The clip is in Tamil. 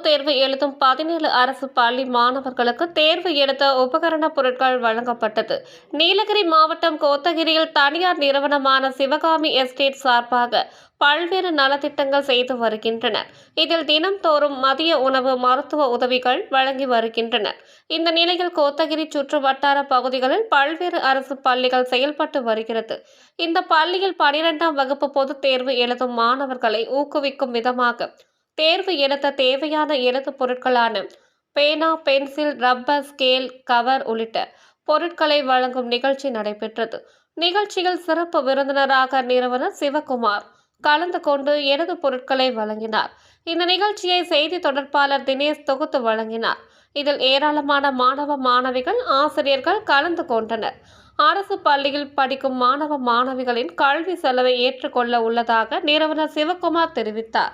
பொதுத் தேர்வு எழுதும் 17 அரசு பள்ளி மாணவர்களுக்கு தேர்வு எழுத உபகரணப் பொருட்கள் வழங்கப்பட்டது. நீலகிரி மாவட்டம் கோத்தகிரியில் தனியார் நிறுவனமான சிவகாமி எஸ்டேட் சார்பாக பல்வேறு நலத்திட்டங்கள் செய்து வருகின்றனர். இதில் தினம்தோறும் மதிய உணவு, மருத்துவ உதவிகள் வழங்கி வருகின்றனர். இந்த நிலையில் கோத்தகிரி சுற்று வட்டார பகுதிகளில் பல்வேறு அரசு பள்ளிகள் செயல்பட்டு வருகிறது. இந்த பள்ளியில் 12ஆம் வகுப்பு பொதுத் தேர்வு எழுதும் மாணவர்களை ஊக்குவிக்கும் விதமாக தேர்வு எழுத தேவையான எழுத்து பொருட்களான பேனா, பென்சில், ரப்பர், ஸ்கேல், கவர் உள்ளிட்ட பொருட்களை வழங்கும் நிகழ்ச்சி நடைபெற்றது. நிகழ்ச்சியில் சிறப்பு விருந்தினராக நிறுவனர் சிவகுமார் கலந்து கொண்டு எழுது பொருட்களை வழங்கினார். இந்த நிகழ்ச்சியை செய்தி தொடர்பாளர் தினேஷ் தொகுத்து வழங்கினார். இதில் ஏராளமான மாணவ மாணவிகள், ஆசிரியர்கள் கலந்து கொண்டனர். அரசு பள்ளியில் படிக்கும் மாணவ மாணவிகளின் கல்வி செலவை ஏற்றுக்கொள்ள உள்ளதாக நிறுவனர் சிவகுமார் தெரிவித்தார்.